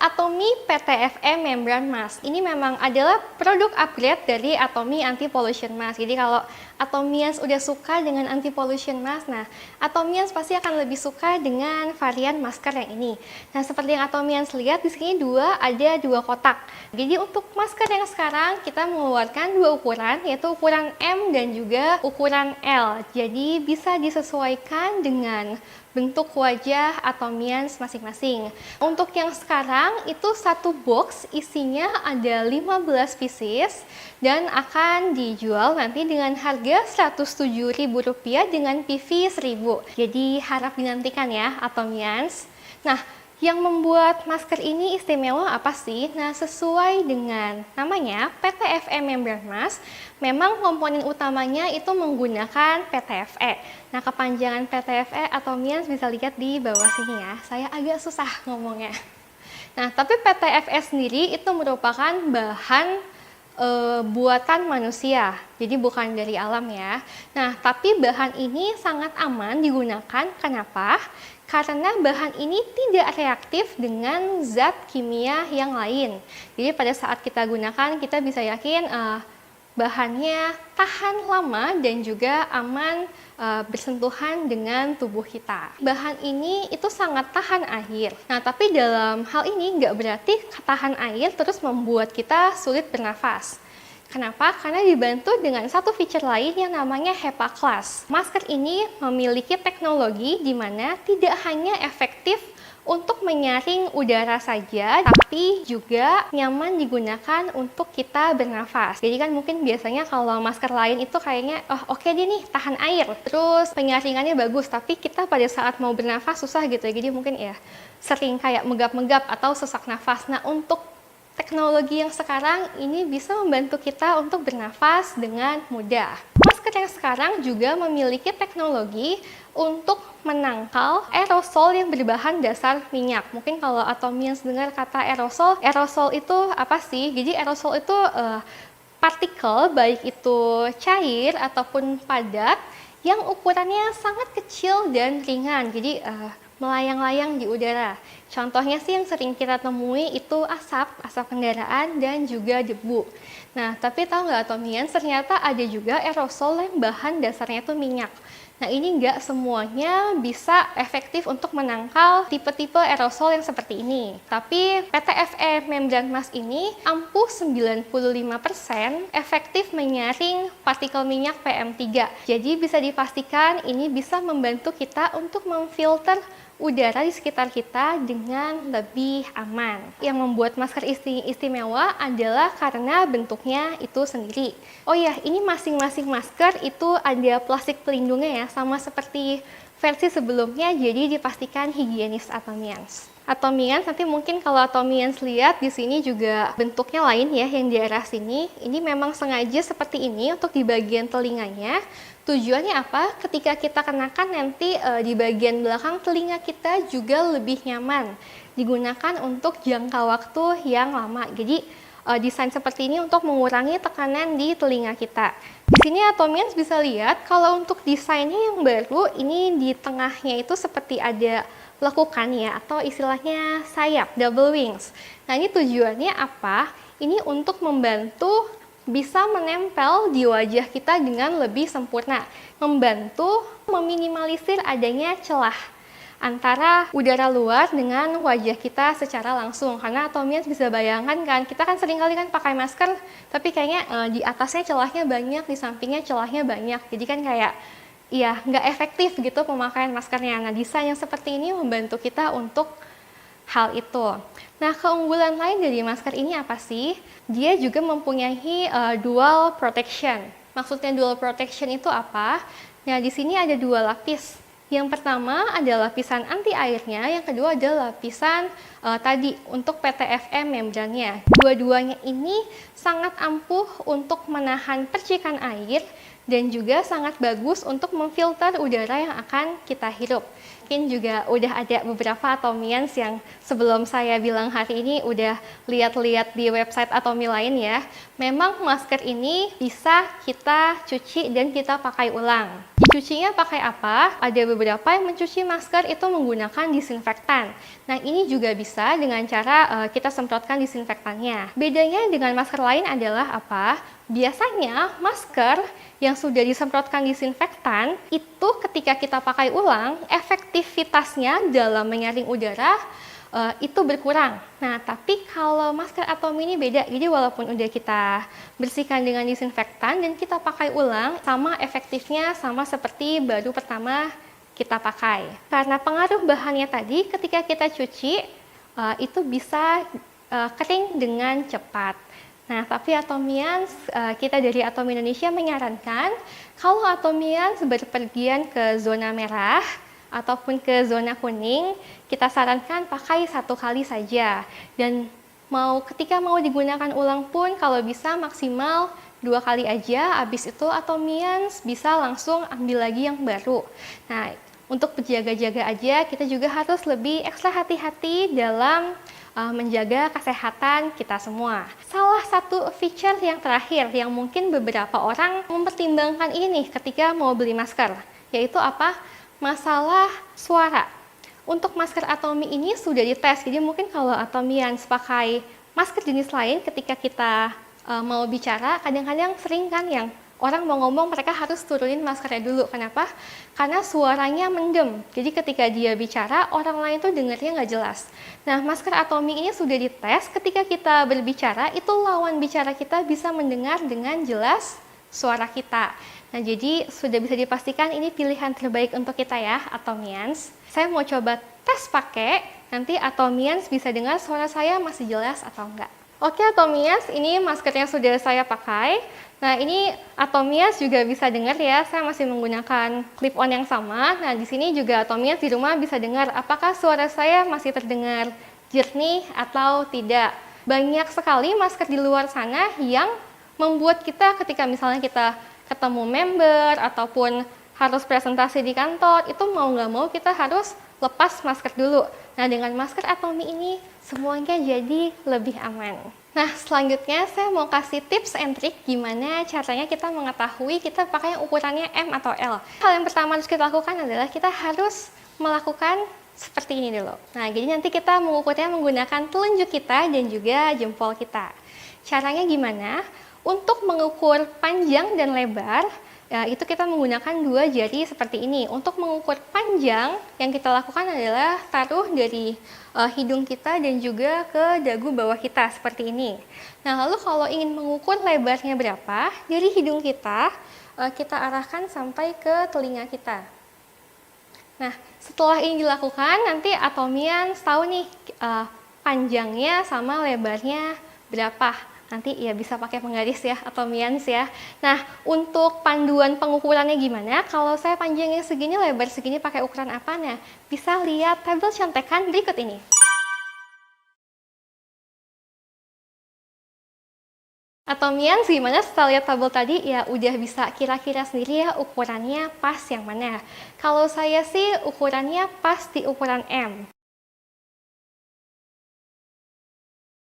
Atomy PTFE Membran Mask. Ini memang adalah produk upgrade dari Atomy Anti Pollution Mask. Jadi kalau Atomians udah suka dengan anti pollution mask, nah Atomians pasti akan lebih suka dengan varian masker yang ini. Nah, seperti yang Atomians lihat di sini ada dua kotak. Jadi untuk masker yang sekarang kita mengeluarkan dua ukuran, yaitu ukuran M dan juga ukuran L. Jadi bisa disesuaikan dengan bentuk wajah Atomians masing-masing. Untuk yang sekarang itu satu box isinya ada 15 pieces dan akan dijual nanti dengan harga Rp107.000 dengan PV 1000. Jadi harap dinantikan ya Atomians. Nah, yang membuat masker ini istimewa apa sih? Nah, sesuai dengan namanya PTFE Membran Mask, memang komponen utamanya itu menggunakan PTFE. Nah, kepanjangan PTFE Atomians bisa lihat di bawah sini ya. Saya agak susah ngomongnya. Nah, tapi PTFE sendiri itu merupakan bahan buatan manusia, jadi bukan dari alam ya. Nah, tapi bahan ini sangat aman digunakan. Kenapa? Karena bahan ini tidak reaktif dengan zat kimia yang lain. Jadi pada saat kita gunakan, kita bisa yakin bahannya tahan lama dan juga aman bersentuhan dengan tubuh kita. Bahan ini itu sangat tahan air. Nah, tapi dalam hal ini nggak berarti tahan air terus membuat kita sulit bernafas. Kenapa? Karena dibantu dengan satu feature lain yang namanya HEPA Class. Masker ini memiliki teknologi di mana tidak hanya efektif untuk menyaring udara saja, tapi juga nyaman digunakan untuk kita bernafas. Jadi kan mungkin biasanya kalau masker lain itu kayaknya, oh oke deh nih tahan air, terus penyaringannya bagus, tapi kita pada saat mau bernafas susah gitu ya. Jadi mungkin ya sering kayak megap-megap atau sesak nafas. Nah, untuk teknologi yang sekarang ini bisa membantu kita untuk bernafas dengan mudah. Masker yang sekarang juga memiliki teknologi untuk menangkal aerosol yang berbahan dasar minyak. Mungkin kalau Atomians dengar kata aerosol, aerosol itu apa sih? Jadi aerosol itu partikel, baik itu cair ataupun padat, yang ukurannya sangat kecil dan ringan. Jadi melayang-layang di udara. Contohnya sih yang sering kita temui itu asap kendaraan dan juga debu. Nah, tapi tahu nggak Atomians, ternyata ada juga aerosol yang bahan dasarnya itu minyak. Nah, ini nggak semuanya bisa efektif untuk menangkal tipe-tipe aerosol yang seperti ini. Tapi PTFE Membran Mask ini ampuh 95% efektif menyaring partikel minyak PM3. Jadi bisa dipastikan ini bisa membantu kita untuk memfilter udara di sekitar kita dengan lebih aman. Yang membuat masker istimewa adalah karena bentuknya itu sendiri. Oh ya, ini masing-masing masker itu ada plastik pelindungnya ya, sama seperti versi sebelumnya, jadi dipastikan higienis Atomians. Atomians nanti mungkin kalau Atomians lihat di sini juga bentuknya lain ya, yang di arah sini. Ini memang sengaja seperti ini untuk di bagian telinganya. Tujuannya apa? Ketika kita kenakan nanti di bagian belakang telinga kita juga lebih nyaman digunakan untuk jangka waktu yang lama. Jadi desain seperti ini untuk mengurangi tekanan di telinga kita. Di sini Atomians bisa lihat kalau untuk desainnya yang baru ini di tengahnya itu seperti ada lekukan ya, atau istilahnya sayap, double wings. Nah, ini tujuannya apa? Ini untuk membantu bisa menempel di wajah kita dengan lebih sempurna, membantu meminimalisir adanya celah antara udara luar dengan wajah kita secara langsung. Karena Atomians bisa bayangkan kan, kita kan seringkali kan pakai masker, tapi kayaknya di atasnya celahnya banyak, di sampingnya celahnya banyak. Jadi kan kayak ya nggak efektif gitu pemakaian maskernya. Nah, desain yang seperti ini membantu kita untuk hal itu. Nah, keunggulan lain dari masker ini apa sih? Dia juga mempunyai dual protection. Maksudnya dual protection itu apa? Nah, di sini ada dua lapis. Yang pertama adalah lapisan anti airnya, yang kedua adalah lapisan tadi untuk PTFE membrannya. Dua-duanya ini sangat ampuh untuk menahan percikan air dan juga sangat bagus untuk memfilter udara yang akan kita hirup. Mungkin juga udah ada beberapa Atomians yang sebelum saya bilang hari ini udah lihat-lihat di website Atomy lain ya. Memang masker ini bisa kita cuci dan kita pakai ulang. Cucinya pakai apa? Ada beberapa yang mencuci masker itu menggunakan disinfektan. Nah, ini juga bisa dengan cara kita semprotkan disinfektannya. Bedanya dengan masker lain adalah apa? Biasanya masker yang sudah disemprotkan disinfektan itu ketika kita pakai ulang, efektivitasnya dalam menyaring udara itu berkurang. Nah, tapi kalau masker Atomy ini beda. Jadi walaupun udah kita bersihkan dengan disinfektan dan kita pakai ulang, sama efektifnya sama seperti baru pertama kita pakai. Karena pengaruh bahannya tadi, ketika kita cuci itu bisa kering dengan cepat. Nah, tapi Atomians, kita dari Atomy Indonesia menyarankan kalau Atomians berpergian ke zona merah ataupun ke zona kuning, kita sarankan pakai 1 kali saja. Dan ketika mau digunakan ulang pun kalau bisa maksimal 2 kali aja, habis itu Atomians bisa langsung ambil lagi yang baru. Nah, untuk berjaga-jaga aja, kita juga harus lebih ekstra hati-hati dalam menjaga kesehatan kita semua. Salah satu feature yang terakhir yang mungkin beberapa orang mempertimbangkan ini ketika mau beli masker, yaitu apa? Masalah suara. Untuk masker Atomy ini sudah dites, jadi mungkin kalau Atomians pakai masker jenis lain ketika kita mau bicara, kadang-kadang sering kan yang orang mau ngomong mereka harus turunin maskernya dulu. Kenapa? Karena suaranya mendem. Jadi ketika dia bicara, orang lain tuh dengarnya nggak jelas. Nah, masker Atomy ini sudah dites, ketika kita berbicara, itu lawan bicara kita bisa mendengar dengan jelas suara kita. Nah, jadi sudah bisa dipastikan ini pilihan terbaik untuk kita ya, Atomians. Saya mau coba tes pakai, nanti Atomians bisa dengar suara saya masih jelas atau enggak. Oke Atomians, ini maskernya sudah saya pakai. Nah, ini Atomians juga bisa dengar ya, saya masih menggunakan clip-on yang sama. Nah, di sini juga Atomians di rumah bisa dengar apakah suara saya masih terdengar jernih atau tidak. Banyak sekali masker di luar sana yang membuat kita ketika misalnya kita ketemu member ataupun harus presentasi di kantor, itu mau nggak mau kita harus lepas masker dulu. Nah, dengan masker Atomy ini semuanya jadi lebih aman. Nah, selanjutnya saya mau kasih tips and trick gimana caranya kita mengetahui kita pakai yang ukurannya M atau L. Hal yang pertama harus kita lakukan adalah kita harus melakukan seperti ini dulu. Nah, jadi nanti kita mengukurnya menggunakan telunjuk kita dan juga jempol kita. Caranya gimana? Untuk mengukur panjang dan lebar, ya, itu kita menggunakan 2 jari seperti ini. Untuk mengukur panjang, yang kita lakukan adalah taruh dari hidung kita dan juga ke dagu bawah kita, seperti ini. Nah, lalu kalau ingin mengukur lebarnya berapa, dari hidung kita, kita arahkan sampai ke telinga kita. Nah, setelah ini dilakukan, nanti Atomians tahu nih panjangnya sama lebarnya berapa. Nanti ya bisa pakai penggaris ya, Atomians ya. Nah, untuk panduan pengukurannya gimana? Kalau saya panjangnya segini, lebar segini, pakai ukuran apa? Nah, bisa lihat tabel contekan berikut ini. Atomians gimana setelah lihat tabel tadi? Ya udah bisa kira-kira sendiri ya ukurannya pas yang mana. Kalau saya sih ukurannya pas di ukuran M.